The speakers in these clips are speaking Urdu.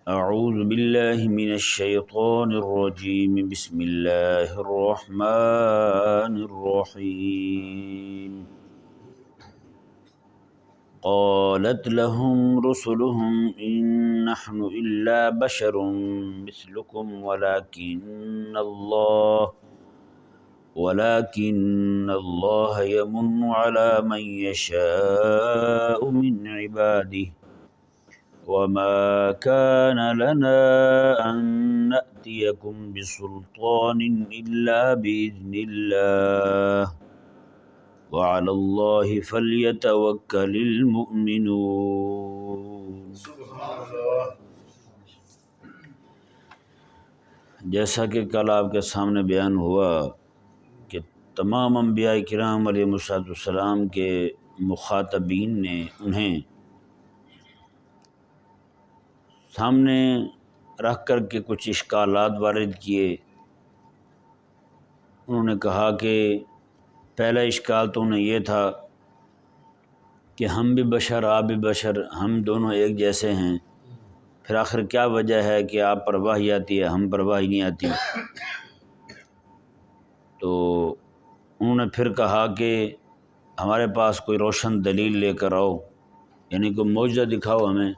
اعوذ باللہ من الشیطان الرجیم بسم اللہ الرحمن الرحیم قالت لهم رسلهم إن نحن إلا بشر مثلكم ولكن الله يمن على من يشاء من عباده وما كان لنا أن نأتيكم بسلطان إلا بإذن الله وعلى الله فليتوكل المؤمنون۔ جیسا کہ کل آپ کے سامنے بیان ہوا کہ تمام انبیاء کرام علیہ السلام کے مخاطبین نے انہیں سامنے رکھ کر کے کچھ اشکالات وارد کیے۔ انہوں نے کہا کہ پہلا اشکال تو انہیں یہ تھا کہ ہم بھی بشر آپ بھی بشر، ہم دونوں ایک جیسے ہیں، پھر آخر کیا وجہ ہے کہ آپ پر وحی آتی ہے ہم پر وحی نہیں آتی؟ تو انہوں نے پھر کہا کہ ہمارے پاس کوئی روشن دلیل لے کر آؤ، یعنی کوئی معجزہ دکھاؤ ہمیں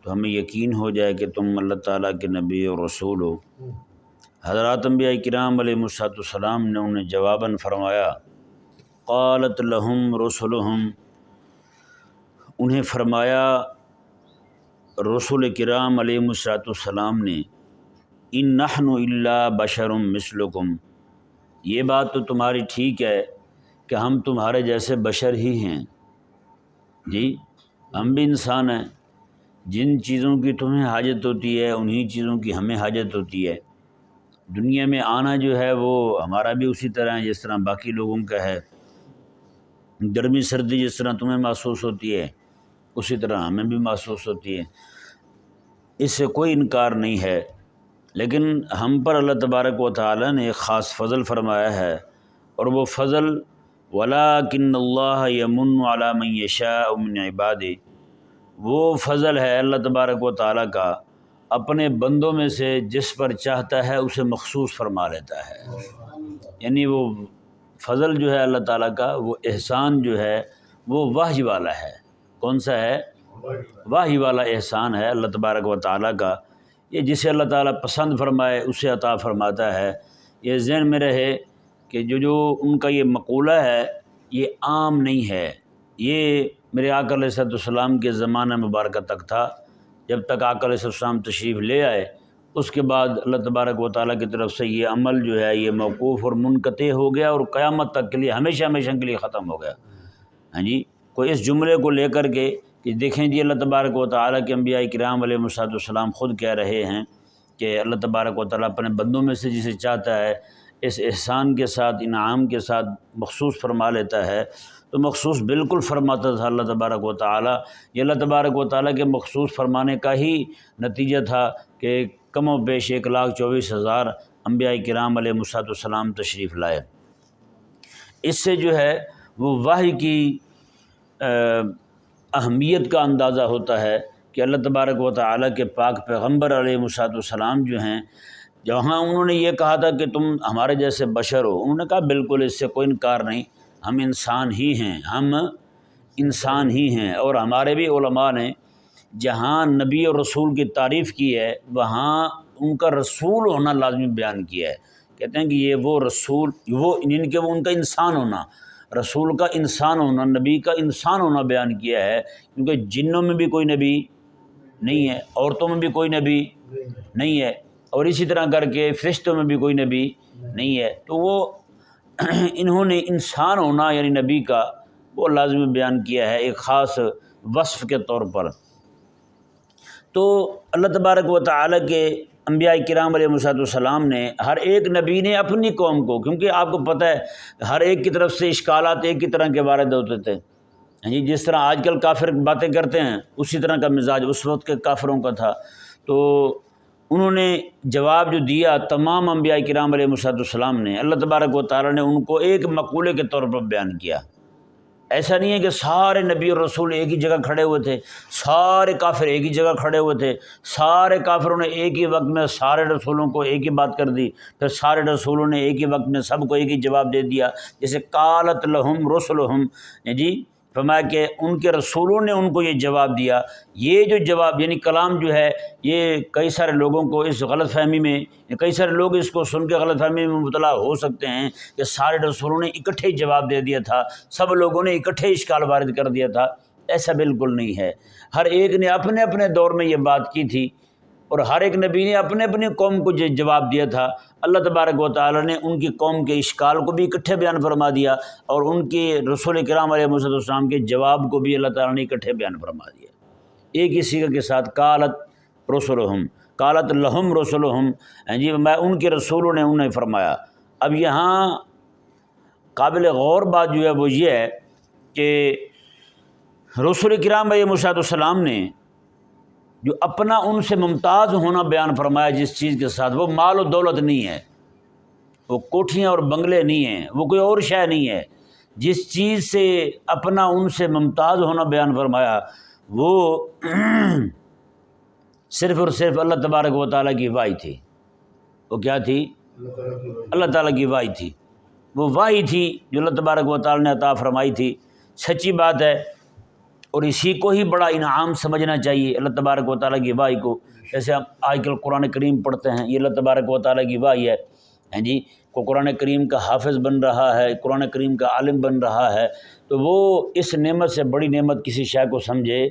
تو ہمیں یقین ہو جائے کہ تم اللہ تعالیٰ کے نبی اور رسول ہو۔ حضرات انبیاء کرام علیہ السلام نے انہیں جواباً فرمایا، قالت لہم رسلہم، انہیں فرمایا رسول کرام علیہ السلام نے، ان نحن الا بشر مثلکم، یہ بات تو تمہاری ٹھیک ہے کہ ہم تمہارے جیسے بشر ہی ہیں، جی ہم بھی انسان ہیں، جن چیزوں کی تمہیں حاجت ہوتی ہے انہی چیزوں کی ہمیں حاجت ہوتی ہے۔ دنیا میں آنا جو ہے وہ ہمارا بھی اسی طرح ہے جس طرح باقی لوگوں کا ہے، گرمی سردی جس طرح تمہیں محسوس ہوتی ہے اسی طرح ہمیں بھی محسوس ہوتی ہے، اس سے کوئی انکار نہیں ہے۔ لیکن ہم پر اللہ تبارک و تعالیٰ نے ایک خاص فضل فرمایا ہے، اور وہ فضل وَلَٰكِنَّ اللَّهَ يَمُنُّ عَلَىٰ مَن يَشَاءُ مِنْ عِبَادِهِ، وہ فضل ہے اللہ تبارک و تعالیٰ کا، اپنے بندوں میں سے جس پر چاہتا ہے اسے مخصوص فرما لیتا ہے۔ یعنی وہ فضل جو ہے اللہ تعالیٰ کا، وہ احسان جو ہے وہ وحی والا ہے۔ کون سا ہے؟ وحی والا احسان ہے اللہ تبارک و تعالیٰ کا۔ یہ جسے اللہ تعالیٰ پسند فرمائے اسے عطا فرماتا ہے۔ یہ ذہن میں رہے کہ جو ان کا یہ مقولہ ہے یہ عام نہیں ہے، یہ میرے آقا علیہ السلام کے زمانہ مبارکہ تک تھا۔ جب تک آقا علیہ السلام تشریف لے آئے اس کے بعد اللہ تبارک و تعالیٰ کی طرف سے یہ عمل جو ہے یہ موقوف اور منقطع ہو گیا، اور قیامت تک کے لیے ہمیشہ ہمیشہ کے لیے ختم ہو گیا۔ ہاں جی، کوئی اس جملے کو لے کر کے کہ دیکھیں جی اللہ تبارک و تعالیٰ کے انبیاء کرام علیہ السلام خود کہہ رہے ہیں کہ اللہ تبارک و تعالیٰ اپنے بندوں میں سے جسے چاہتا ہے اس احسان کے ساتھ انعام کے ساتھ مخصوص فرما لیتا ہے، تو مخصوص بالکل فرماتا تھا اللہ تبارک و تعالیٰ۔ یہ اللہ تبارک و تعالیٰ کے مخصوص فرمانے کا ہی نتیجہ تھا کہ کم و بیش 1,24,000 انبیاء کرام علیہ السلام تشریف لائے۔ اس سے جو ہے وہ وحی کی اہمیت کا اندازہ ہوتا ہے کہ اللہ تبارک و تعالیٰ کے پاک پیغمبر علیہ السلام جو ہیں، جہاں انہوں نے یہ کہا تھا کہ تم ہمارے جیسے بشر ہو، انہوں نے کہا بالکل اس سے کوئی انکار نہیں، ہم انسان ہی ہیں، ہم انسان ہی ہیں۔ اور ہمارے بھی علماء نے جہاں نبی اور رسول کی تعریف کی ہے وہاں ان کا رسول ہونا لازمی بیان کیا ہے۔ کہتے ہیں کہ یہ وہ رسول، وہ ان کا انسان ہونا، رسول کا انسان ہونا، نبی کا انسان ہونا بیان کیا ہے، کیونکہ جنوں میں بھی کوئی نبی نہیں ہے، عورتوں میں بھی کوئی نبی نہیں ہے، اور اسی طرح کر کے فرشتوں میں بھی کوئی نبی نہیں ہے، تو وہ انہوں نے انسان ہونا یعنی نبی کا وہ لازمی بیان کیا ہے ایک خاص وصف کے طور پر۔ تو اللہ تبارک و تعالیٰ کے انبیاء کرام علیہ السلام نے ہر ایک نبی نے اپنی قوم کو، کیونکہ آپ کو پتہ ہے ہر ایک کی طرف سے اشکالات ایک ہی طرح کے وارد ہوتے تھے، جس طرح آج کل کافر باتیں کرتے ہیں اسی طرح کا مزاج اس وقت کے کافروں کا تھا۔ تو انہوں نے جواب جو دیا تمام انبیاء کرام علیہ السلام نے، اللہ تبارک و تعالیٰ نے ان کو ایک مقولے کے طور پر بیان کیا ایسا نہیں ہے کہ سارے نبی اور رسول ایک ہی جگہ کھڑے ہوئے تھے، سارے کافر ایک ہی جگہ کھڑے ہوئے تھے، سارے کافروں نے ایک ہی وقت میں سارے رسولوں کو ایک ہی بات کر دی، پھر سارے رسولوں نے ایک ہی وقت میں سب کو ایک ہی جواب دے دیا، جیسے قالت لہم رسلہم، جی فرمایا کہ ان کے رسولوں نے ان کو یہ جواب دیا۔ یہ جو جواب یعنی کلام جو ہے، یہ کئی سارے لوگوں کو اس غلط فہمی میں، کئی سارے لوگ اس کو سن کے غلط فہمی میں مبتلا ہو سکتے ہیں کہ سارے رسولوں نے اکٹھے ہی جواب دے دیا تھا، سب لوگوں نے اکٹھے اشکال وارد کر دیا تھا۔ ایسا بالکل نہیں ہے، ہر ایک نے اپنے اپنے دور میں یہ بات کی تھی، اور ہر ایک نبی نے اپنے اپنی قوم کو جو جواب دیا تھا، اللہ تبارک و تعالیٰ نے ان کی قوم کے اشکال کو بھی اکٹھے بیان فرما دیا، اور ان کے رسول کرام علیہ السلام کے جواب کو بھی اللہ تعالیٰ نے اکٹھے بیان فرما دیا، ایک ہی صیغہ کے ساتھ۔ قالت رسلہم، قالت لہم رسلہم، جی میں ان کے رسولوں نے انہیں فرمایا۔ اب یہاں قابل غور بات جو ہے وہ یہ ہے کہ رسول کرام علیہ السلام نے جو اپنا ان سے ممتاز ہونا بیان فرمایا جس چیز کے ساتھ، وہ مال و دولت نہیں ہے، وہ کوٹھیاں اور بنگلے نہیں ہیں، وہ کوئی اور شے نہیں ہے، جس چیز سے اپنا ان سے ممتاز ہونا بیان فرمایا وہ صرف اور صرف اللہ تبارک و تعالیٰ کی وحی تھی۔ وہ کیا تھی؟ اللہ تعالیٰ کی وحی تھی، وہ وحی تھی جو اللہ تبارک و تعالیٰ نے عطا فرمائی تھی۔ سچی بات ہے، اور اسی کو ہی بڑا انعام سمجھنا چاہیے، اللہ تبارک و تعالیٰ کی وحی کو۔ جیسے ہم آج کل قرآن کریم پڑھتے ہیں، یہ اللہ تبارک و تعالیٰ کی وحی ہے، ہیں جی، کو قرآن کریم کا حافظ بن رہا ہے، قرآن کریم کا عالم بن رہا ہے، تو وہ اس نعمت سے بڑی نعمت کسی شے کو سمجھے؟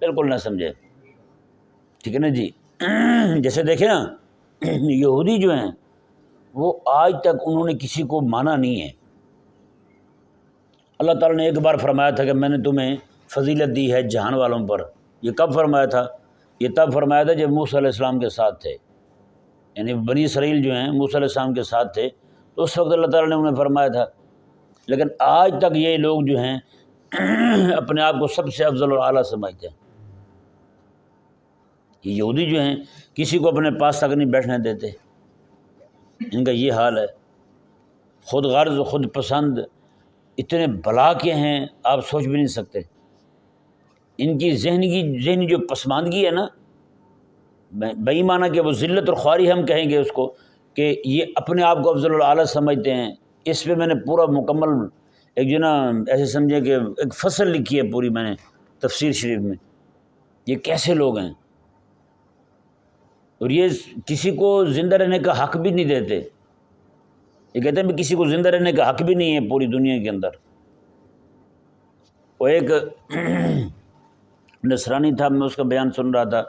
بالکل نہ سمجھے، ٹھیک ہے نا جی۔ جیسے دیکھیں نا، یہودی جو ہیں وہ آج تک انہوں نے کسی کو مانا نہیں ہے۔ اللہ تعالیٰ نے ایک بار فرمایا تھا کہ میں نے تمہیں فضیلت دی ہے جہان والوں پر۔ یہ کب فرمایا تھا؟ یہ تب فرمایا تھا جب موسیٰ علیہ السلام کے ساتھ تھے، یعنی بنی اسرائیل جو ہیں موسیٰ علیہ السلام کے ساتھ تھے، تو اس وقت اللہ تعالیٰ نے انہیں فرمایا تھا۔ لیکن آج تک یہ لوگ جو ہیں اپنے آپ کو سب سے افضل اور اعلیٰ سمجھتے ہیں۔ یہ یہودی جو ہیں کسی کو اپنے پاس تک نہیں بیٹھنے دیتے، ان کا یہ حال ہے، خود غرض خود پسند، اتنے بلا کے ہیں آپ سوچ بھی نہیں سکتے۔ ان کی ذہنی جو پسماندگی ہے نا، بے ایمانہ کہ وہ ذلت اور خواری ہم کہیں گے اس کو، کہ یہ اپنے آپ کو افضل الاعلیٰ سمجھتے ہیں۔ اس پہ میں نے پورا مکمل ایک جو نا ایسے سمجھے کہ ایک فصل لکھی ہے پوری میں نے تفسیر شریف میں، یہ کیسے لوگ ہیں، اور یہ کسی کو زندہ رہنے کا حق بھی نہیں دیتے۔ یہ کہتے ہیں کہ کسی کو زندہ رہنے کا حق بھی نہیں ہے پوری دنیا کے اندر۔ وہ ایک نصرانی تھا، میں اس کا بیان سن رہا تھا،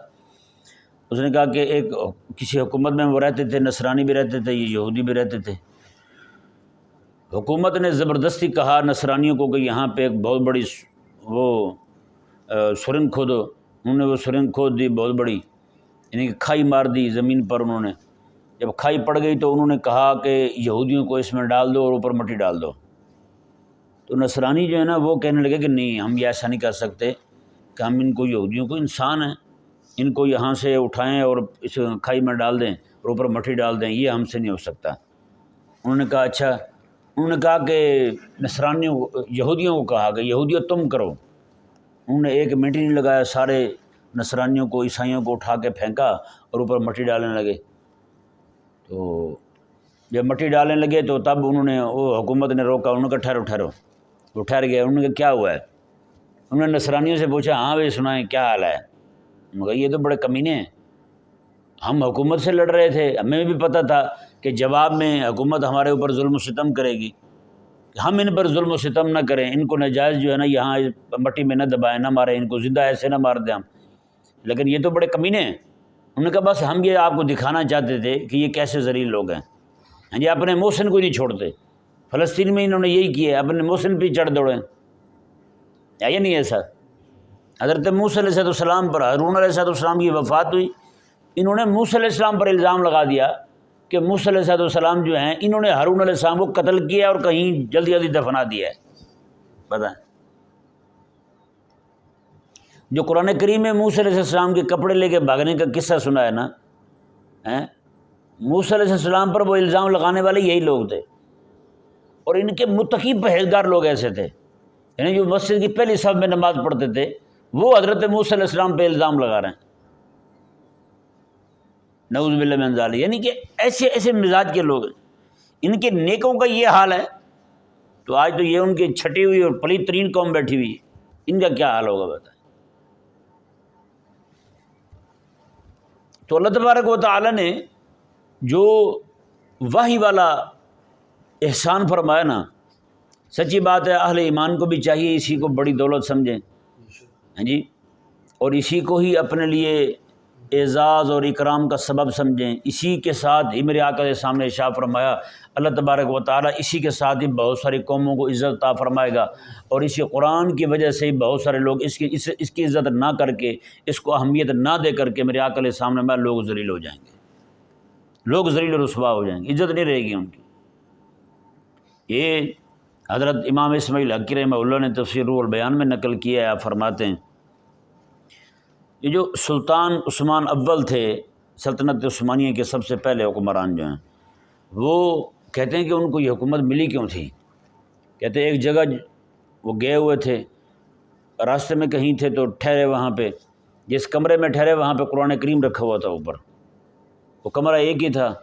اس نے کہا کہ ایک کسی حکومت میں وہ رہتے تھے، نصرانی بھی رہتے تھے، یہ یہودی بھی رہتے تھے۔ حکومت نے زبردستی کہا نصرانیوں کو کہ یہاں پہ ایک بہت بڑی وہ سرنگ کھودو، انہوں نے وہ سرنگ کھود دی بہت بڑی، یعنی کہ کھائی مار دی زمین پر انہوں نے۔ جب کھائی پڑ گئی تو انہوں نے کہا کہ یہودیوں کو اس میں ڈال دو اور اوپر مٹی ڈال دو۔ تو نصرانی جو ہے نا وہ کہنے لگے کہ نہیں، ہم یہ ایسا نہیں کر سکتے کہ ہم ان کو، یہودیوں کو انسان ہیں، ان کو یہاں سے اٹھائیں اور اس کھائی میں ڈال دیں اور اوپر مٹی ڈال دیں، یہ ہم سے نہیں ہو سکتا۔ انہوں نے کہا اچھا، انہوں نے کہا کہ نصرانیوں یہودیوں کو کہا کہ یہودیوں تم کرو۔ انہوں نے ایک منٹ نہیں لگایا، سارے نصرانیوں کو، عیسائیوں کو اٹھا کے پھینکا اور اوپر مٹی ڈالنے لگے۔ تو جب مٹی ڈالنے لگے تو تب انہوں نے، وہ حکومت نے روکا، انہوں نے کہا ٹھہرو ٹھہرو، وہ ٹھہر گئے۔ انہوں نے کہا کیا ہوا ہے؟ انہوں نے نصرانیوں سے پوچھا، ہاں بھائی سنائیں کیا حال ہے؟ انہوں نے کہا یہ تو بڑے کمینے ہیں، ہم حکومت سے لڑ رہے تھے، ہمیں بھی پتہ تھا کہ جواب میں حکومت ہمارے اوپر ظلم و ستم کرے گی، ہم ان پر ظلم و ستم نہ کریں، ان کو ناجائز جو ہے نا یہاں مٹی میں نہ دبائیں، نہ ماریں، ان کو زندہ ایسے نہ مار دیں ہم، لیکن یہ تو بڑے کمینے ہیں۔ انہوں نے کہا بس ہم یہ آپ کو دکھانا چاہتے تھے کہ یہ کیسے ذلیل لوگ ہیں، ہاں جی، اپنے محسن کو نہیں چھوڑتے۔ فلسطین میں انہوں نے یہی کیا، اپنے محسن پہ چڑھ دوڑیں، یا نہیں ایسا؟ حضرت موسیٰ علیہ السلام پر، ہارون علیہ السلام کی وفات ہوئی، انہوں نے موسیٰ علیہ السلام پر الزام لگا دیا کہ موسیٰ علیہ السلام جو ہیں انہوں نے ہارون علیہ السلام کو قتل کیا اور کہیں جلدی جلدی دفنا دیا ہے۔ بتائیں، جو قرآن کریم میں موسیٰ علیہ السلام کے کپڑے لے کے بھاگنے کا قصہ سنا ہے نا، موسیٰ علیہ السلام پر وہ الزام لگانے والے یہی لوگ تھے، اور ان کے متقی پرہیزگار لوگ ایسے تھے یعنی جو مسجد کی پہلی صف میں نماز پڑھتے تھے وہ حضرت موسیٰ علیہ السلام پہ الزام لگا رہے ہیں، نعوذ باللہ من ذالک۔ یعنی کہ ایسے ایسے مزاج کے لوگ ہیں، ان کے نیکوں کا یہ حال ہے تو آج تو یہ ان کی چھٹی ہوئی اور پلیت ترین قوم بیٹھی ہوئی ہے، ان کا کیا حال ہوگا بتائیں۔ تو اللہ تبارک و تعالیٰ نے جو وحی والا احسان فرمایا نا، سچی بات ہے اہل ایمان کو بھی چاہیے اسی کو بڑی دولت سمجھیں، ہاں جی، اور اسی کو ہی اپنے لیے اعزاز اور اکرام کا سبب سمجھیں۔ اسی کے ساتھ ہی میرے آقا کے سامنے ارشاد فرمایا اللہ تبارک و تعالیٰ اسی کے ساتھ ہی بہت ساری قوموں کو عزت عطا فرمائے گا، اور اسی قرآن کی وجہ سے ہی بہت سارے لوگ اس کی عزت نہ کر کے، اس کو اہمیت نہ دے کر کے میرے آقا کے سامنے میں لوگ ذلیل ہو جائیں گے، لوگ ذلیل و رسوا ہو جائیں گے، عزت نہیں رہے گی ان کی۔ یہ حضرت امام اسماعیل حقی رحمہ اللہ نے تفسیر روح البیان میں نقل کیا ہے، آپ فرماتے ہیں یہ جو سلطان عثمان اول تھے، سلطنت عثمانیہ کے سب سے پہلے حکمران جو ہیں، وہ کہتے ہیں کہ ان کو یہ حکومت ملی کیوں تھی؟ کہتے ہیں ایک جگہ وہ گئے ہوئے تھے، راستے میں کہیں تھے تو ٹھہرے، وہاں پہ جس کمرے میں ٹھہرے وہاں پہ قرآن کریم رکھا ہوا تھا اوپر، وہ کمرہ ایک ہی تھا،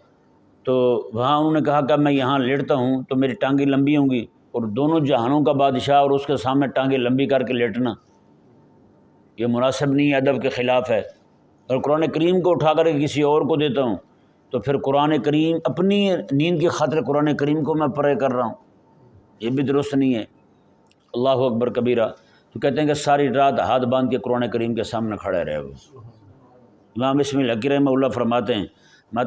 تو وہاں انہوں نے کہا کہ میں یہاں لیٹتا ہوں تو میری ٹانگیں لمبی ہوں گی، اور دونوں جہانوں کا بادشاہ اور اس کے سامنے ٹانگیں لمبی کر کے لیٹنا یہ مناسب نہیں ہے، ادب کے خلاف ہے، اور قرآن کریم کو اٹھا کر کسی اور کو دیتا ہوں تو پھر قرآن کریم اپنی نیند کی خاطر قرآن کریم کو میں پرے کر رہا ہوں، یہ بھی درست نہیں ہے۔ اللہ اکبر کبیرہ۔ تو کہتے ہیں کہ ساری رات ہاتھ باندھ کے قرآن کریم کے سامنے کھڑے رہے وہ۔ امام اسماعیل حقی رحمہ اللہ فرماتے ہیں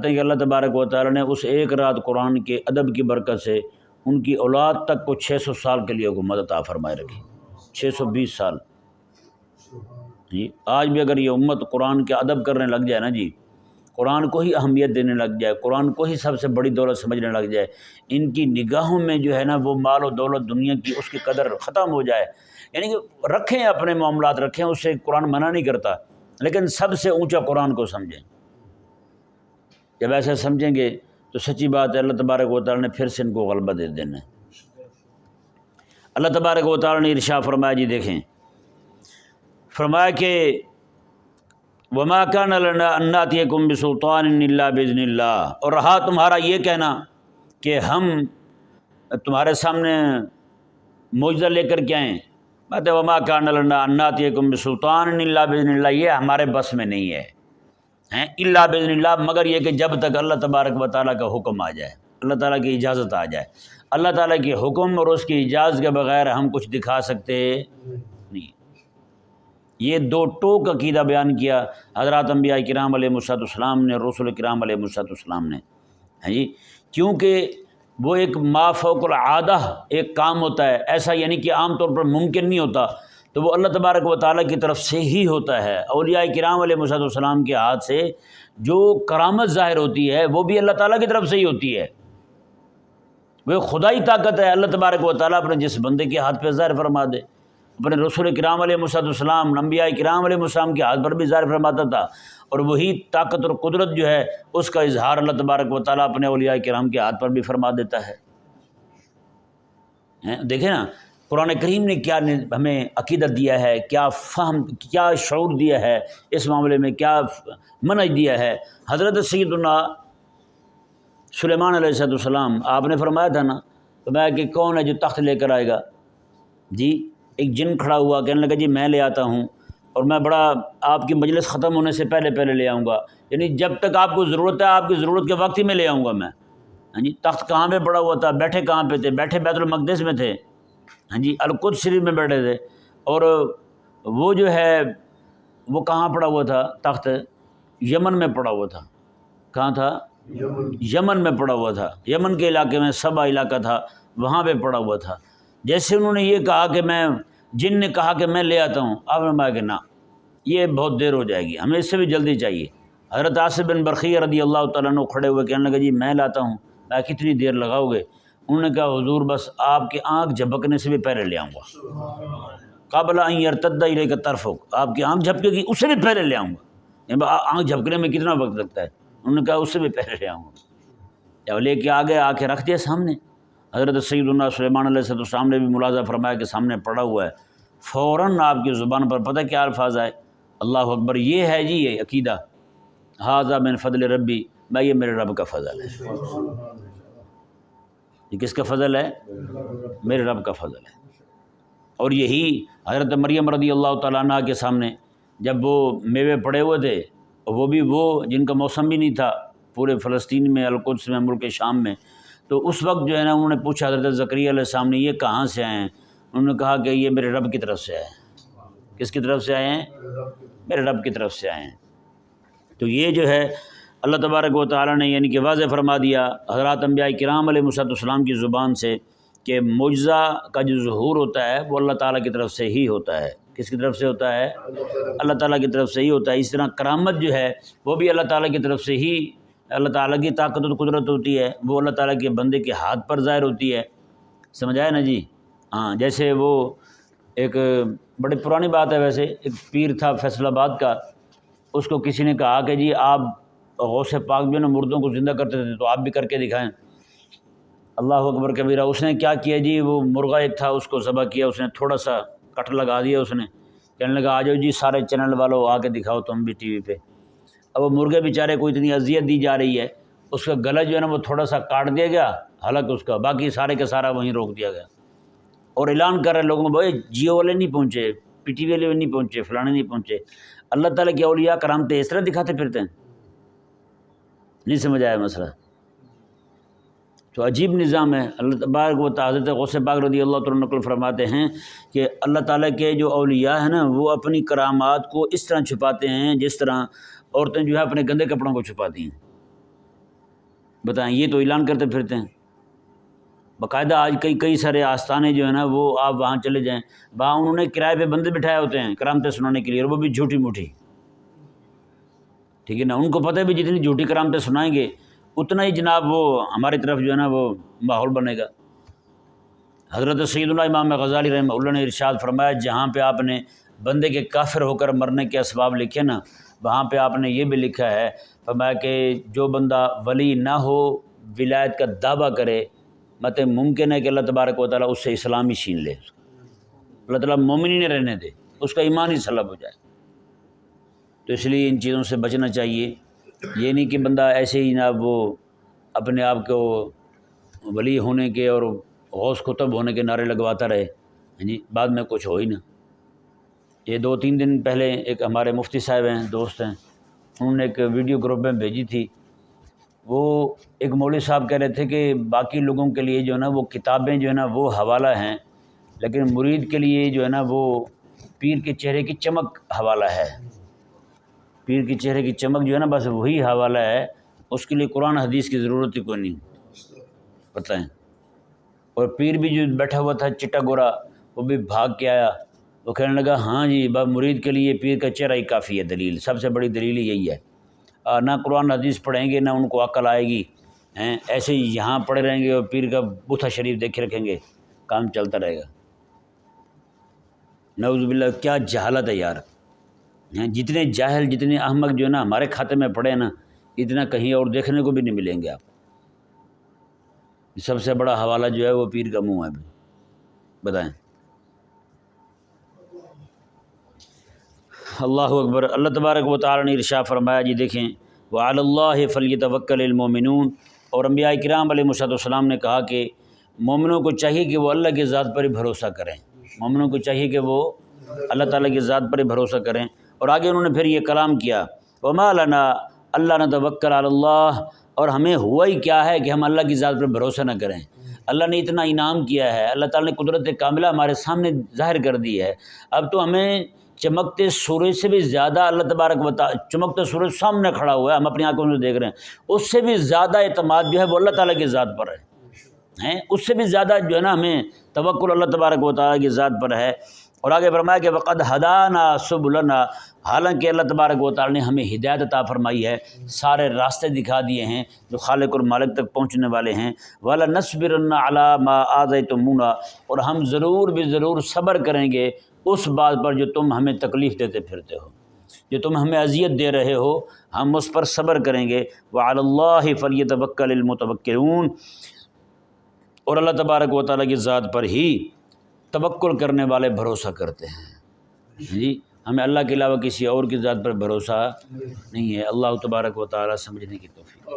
کہ اللہ تبارک و تعالیٰ نے اس ایک رات قرآن کے ادب کی برکت سے ان کی اولاد تک کو 600 سال کے لیے حکومت عطا فرمائے رکھی، 620 سال۔ جی آج بھی اگر یہ امت قرآن کے ادب کرنے لگ جائے نا جی، قرآن کو ہی اہمیت دینے لگ جائے، قرآن کو ہی سب سے بڑی دولت سمجھنے لگ جائے، ان کی نگاہوں میں جو ہے نا وہ مال و دولت دنیا کی اس کی قدر ختم ہو جائے، یعنی کہ رکھیں اپنے معاملات رکھیں، اس سے قرآن منع نہیں کرتا، لیکن سب سے اونچا قرآن کو سمجھیں۔ جب ایسا سمجھیں گے تو سچی بات ہے اللہ تبارک و تعالیٰ نے پھر سے ان کو غلبہ دے دینا ہے۔ اللہ تبارک و تعالیٰ نے ارشاد فرمایا، جی دیکھیں، فرمایا کہ وما كان لنا ان ناتيكم بسلطان الا باذن اللہ، اور رہا تمہارا یہ کہنا کہ ہم تمہارے سامنے معجزہ لے کر کے آئیں، بات ہے وما كان لنا ان ناتيكم بسلطان الا باذن اللہ، یہ ہمارے بس میں نہیں ہے، الا باذن اللہ، مگر یہ کہ جب تک اللہ تبارک و تعالیٰ کا حکم آ جائے، اللہ تعالیٰ کی اجازت آ جائے، اللہ تعالیٰ کی حکم اور اس کی اجازت کے بغیر ہم کچھ دکھا سکتے نہیں۔ یہ دو ٹوک عقیدہ بیان کیا حضرات انبیاء کرام علیہ السلام نے، رسول کرام علیہ السلام نے، جی، کیونکہ وہ ایک ما فوق العادہ ایک کام ہوتا ہے، ایسا یعنی کہ عام طور پر ممکن نہیں ہوتا، تو وہ اللہ تبارک و تعالیٰ کی طرف سے ہی ہوتا ہے۔ اولیاء کرام علیہ السلام کے ہاتھ سے جو کرامت ظاہر ہوتی ہے وہ بھی اللہ تعالیٰ کی طرف سے ہی ہوتی ہے، وہ خدائی طاقت ہے، اللہ تبارک و تعالیٰ اپنے جس بندے کے ہاتھ پہ ظاہر فرما دے، اپنے رسول کرام علیہ السلام، انبیاء کرام علیہ السلام کے ہاتھ پر بھی ظاہر فرماتا تھا، اور وہی طاقت اور قدرت جو ہے اس کا اظہار اللہ تبارک و تعالیٰ اپنے اولیاء کرام کے ہاتھ پر بھی فرما دیتا ہے۔ دیکھیں نا قرآن کریم نے کیا ہمیں عقیدت دیا ہے، کیا فہم، کیا شعور دیا ہے اس معاملے میں، کیا منہج دیا ہے۔ حضرت سیدنا سلیمان علیہ السلام، آپ نے فرمایا تھا نا، فرمایا کہ کون ہے جو تخت لے کر آئے گا؟ جی ایک جن کھڑا ہوا، کہنے لگا جی میں لے آتا ہوں، اور میں بڑا آپ کی مجلس ختم ہونے سے پہلے لے آؤں گا، یعنی جب تک آپ کو ضرورت ہے آپ کی ضرورت کے وقت ہی میں لے آؤں گا میں۔ ہاں جی، تخت کہاں پہ پڑا ہوا تھا؟ بیٹھے کہاں پہ تھے؟ بیٹھے بیت المقدس میں تھے، ہاں جی، القدس شریف میں بیٹھے تھے، اور وہ جو ہے وہ کہاں پڑا ہوا تھا؟ تخت یمن میں پڑا ہوا تھا۔ کہاں تھا؟ یمن میں پڑا ہوا تھا، یمن کے علاقے میں سبا علاقہ تھا، وہاں پہ پڑا ہوا تھا۔ جیسے انہوں نے یہ کہا کہ میں، جن نے کہا کہ میں لے آتا ہوں، آپ نے کہا کہ نہ، یہ بہت دیر ہو جائے گی، ہمیں اس سے بھی جلدی چاہیے۔ حضرت آصف بن برقیہ رضی اللہ تعالیٰ عنہ کھڑے ہوئے کہنے لگے جی میں لاتا ہوں، میں کتنی دیر لگاؤ گے؟ انہوں نے کہا حضور بس آپ کی آنکھ جھپکنے سے بھی پہلے لے آؤں گا، قبل ان یرتد الیک طرفک، آپ کی آنکھ جھپکے گی اس سے بھی پہلے لے آؤں گا۔ آنکھ جھپکنے میں کتنا وقت لگتا ہے؟ انہوں نے کہا اس سے بھی پہلے لے آؤں گا۔ جب لے کے آ گئے، آ کے رکھ دیا سامنے، حضرت سیدنا سلیمان علیہ السلام نے بھی ملاحظہ فرمایا کہ سامنے پڑا ہوا ہے، فوراً آپ کی زبان پر پتہ کیا الفاظ آئے؟ اللہ اکبر، یہ ہے جی یہ عقیدہ، ھذا من فضل ربی، میں یہ میرے رب کا فضل ہے۔ یہ کس کا فضل ہے؟ میرے رب کا فضل ہے۔ اور یہی حضرت مریم رضی اللہ تعالیٰ عنہ کے سامنے جب وہ میوے پڑے ہوئے تھے، وہ بھی وہ جن کا موسم بھی نہیں تھا پورے فلسطین میں، القدس میں، ملک شام میں، تو اس وقت جو ہے نا انہوں نے پوچھا حضرت زکریا علیہ السلام نے، یہ کہاں سے آئے ہیں؟ انہوں نے کہا کہ یہ میرے رب کی طرف سے آئے ہیں۔ کس کی طرف سے آئے ہیں؟ میرے رب کی طرف سے آئے ہیں۔ تو یہ جو ہے اللہ تبارک و تعالیٰ نے یعنی کہ واضح فرما دیا حضرات انبیاء کرام علیہ السلام کی زبان سے کہ معجزہ کا جو ظہور ہوتا ہے وہ اللہ تعالیٰ کی طرف سے ہی ہوتا ہے۔ کس کی طرف سے ہوتا ہے؟ اللہ تعالیٰ کی طرف سے ہی ہوتا ہے۔ اس طرح کرامت جو ہے وہ بھی اللہ تعالیٰ کی طرف سے ہی، اللہ تعالیٰ کی طاقت و قدرت ہوتی ہے، وہ اللہ تعالیٰ کے بندے کے ہاتھ پر ظاہر ہوتی ہے۔ سمجھ آیا نا جی؟ ہاں، جیسے وہ ایک بڑی پرانی بات ہے، ویسے ایک پیر تھا فیصل آباد کا، اس کو کسی نے کہا کہ جی آپ غوث پاک جو ہے نا مردوں کو زندہ کرتے تھے تو آپ بھی کر کے دکھائیں۔ اللہ اکبر کبیرہ، اس نے کیا کیا جی، وہ مرغا ایک تھا اس کو ذبح کیا، اس نے تھوڑا سا کٹ لگا دیا، اس نے کہنے لگا آ جاؤ جی سارے چینل والوں آ کے دکھاؤ تم بھی ٹی وی پہ۔ اب وہ مرغے بیچارے کو اتنی اذیت دی جا رہی ہے، اس کا گلا جو ہے نا وہ تھوڑا سا کاٹ دیا گیا حلق اس کا، باقی سارے کا سارا وہیں روک دیا گیا، اور اعلان کر رہے لوگوں کو بھائی جیو والے نہیں پہنچے، پی ٹی وی والے نہیں پہنچے، فلانے نہیں پہنچے۔ اللہ تعالیٰ کے اولیاء کرامتیں اس طرح دکھاتے پھرتے ہیں؟ نہیں سمجھ آیا مسئلہ؟ تو عجیب نظام ہے۔ اللہ تبارک و تعالیٰ حضرت غوث پاک رضی اللہ تعالیٰ نقل فرماتے ہیں کہ اللہ تعالیٰ کے جو اولیاء ہیں نا وہ اپنی کرامات کو اس طرح چھپاتے ہیں جس طرح عورتیں جو ہے اپنے گندے کپڑوں کو چھپاتی ہیں۔ بتائیں، یہ تو اعلان کرتے پھرتے ہیں باقاعدہ۔ آج کئی سارے آستانے جو ہیں نا وہ آپ وہاں چلے جائیں، وہاں انہوں نے کرائے پہ بندے بٹھائے ہوتے ہیں کرامتیں سنانے کے لیے، اور وہ بھی جھوٹی موٹی، ٹھیک ہے نا؟ ان کو پتہ ہے بھی جتنی جھوٹی کرامتیں سنائیں گے اتنا ہی جناب وہ ہماری طرف جو ہے نا وہ ماحول بنے گا۔ حضرت سیدنا امام غزالی رحمہ اللہ نے ارشاد فرمایا، جہاں پہ آپ نے بندے کے کافر ہو کر مرنے کے اسباب لکھے نا، وہاں پہ آپ نے یہ بھی لکھا ہے، فرمایا کہ جو بندہ ولی نہ ہو ولایت کا دعویٰ کرے، مطلب ممکن ہے کہ اللہ تبارک و تعالیٰ اس سے اسلام ہی چھین لے، اللہ تعالیٰ مومن ہی نہیں رہنے دے، اس کا ایمان ہی سلب ہو جائے۔ تو اس لیے ان چیزوں سے بچنا چاہیے۔ یہ نہیں کہ بندہ ایسے ہی نہ وہ اپنے آپ کو ولی ہونے کے اور غوث قطب ہونے کے نعرے لگواتا رہے، جی بعد میں کچھ ہو ہی نہ۔ یہ 2-3 دن پہلے ایک ہمارے مفتی صاحب ہیں، دوست ہیں، انہوں نے ایک ویڈیو گروپ میں بھیجی تھی۔ وہ ایک مولوی صاحب کہہ رہے تھے کہ باقی لوگوں کے لیے جو ہے نا وہ کتابیں جو ہے نا وہ حوالہ ہیں، لیکن مرید کے لیے جو ہے نا وہ پیر کے چہرے کی چمک حوالہ ہے۔ پیر کی چہرے کی چمک جو ہے نا بس وہی حوالہ ہے، اس کے لیے قرآن حدیث کی ضرورت ہی کوئی نہیں، بتائیں۔ اور پیر بھی جو بیٹھا ہوا تھا چٹا گورا، وہ بھی بھاگ کے آیا، وہ کہنے لگا ہاں جی مرید کے لیے پیر کا چہرہ ہی کافی ہے، دلیل سب سے بڑی دلیل یہی ہے۔ نہ قرآن حدیث پڑھیں گے نہ ان کو عقل آئے گی، ایسے ہی یہاں پڑے رہیں گے اور پیر کا بتھا شریف دیکھے رکھیں گے، کام چلتا رہے گا۔ نعوذ باللہ، کیا جہالت ہے یار۔ جتنے جاہل جتنے احمق جو ہے نا ہمارے کھاتے میں پڑے نا، اتنا کہیں اور دیکھنے کو بھی نہیں ملیں گے آپ۔ سب سے بڑا حوالہ جو ہے وہ پیر کا منہ ہے، بتائیں۔ اللہ اکبر۔ اللہ تبارک و تعالیٰ نے ارشاد فرمایا، جی دیکھیں، وعلی اللہ فلیتوکل المؤمنون، اور انبیاء کرام علیہ السلام نے کہا کہ مومنوں کو چاہیے کہ وہ اللہ کی ذات پر ہی بھروسہ کریں، مومنوں کو چاہیے کہ وہ اللہ تعالیٰ کی ذات پر ہی بھروسہ کریں۔ اور آگے انہوں نے پھر یہ کلام کیا، وما لنا اللہ نتوکل علی اللہ، اور ہمیں ہوا ہی کیا ہے کہ ہم اللہ کی ذات پر بھروسہ نہ کریں۔ اللہ نے اتنا انعام کیا ہے، اللہ تعالیٰ نے قدرت کاملہ ہمارے سامنے ظاہر کر دی ہے، اب تو ہمیں چمکتے سورج سے بھی زیادہ اللہ تبارک و تعالیٰ، چمکتا سورج سامنے کھڑا ہوا ہے، ہم اپنی آنکھوں سے دیکھ رہے ہیں، اس سے بھی زیادہ اعتماد جو ہے وہ اللہ تعالیٰ کی ذات پر ہے، اس سے بھی زیادہ جو ہے نا ہمیں توکل اللہ تبارک و تعالیٰ کی ذات پر ہے۔ اور آگے فرمایا کہ وقد ہدانا سبلنا، حالانکہ اللہ تبارک و تعالیٰ نے ہمیں ہدایت عطا فرمائی ہے، سارے راستے دکھا دیے ہیں جو خالق اور مالک تک پہنچنے والے ہیں۔ وَلَنَصْبِرَنَّ عَلَىٰ مَا آذَيْتُمُونَا، اور ہم ضرور بھی ضرور صبر کریں گے اس بات پر جو تم ہمیں تکلیف دیتے پھرتے ہو، جو تم ہمیں اذیت دے رہے ہو، ہم اس پر صبر کریں گے۔ وَعَلَى اللَّهِ فَلْيَتَوَكَّلِ الْمُتَوَكِّلُونَ، اور اللہ تبارک و تعالیٰ کی ذات پر ہی توکل کرنے والے بھروسہ کرتے ہیں جی، ہمیں اللہ کے علاوہ کسی اور کی ذات پر بھروسہ نہیں ہے۔ اللہ تبارک و تعالیٰ سمجھنے کی توفیق۔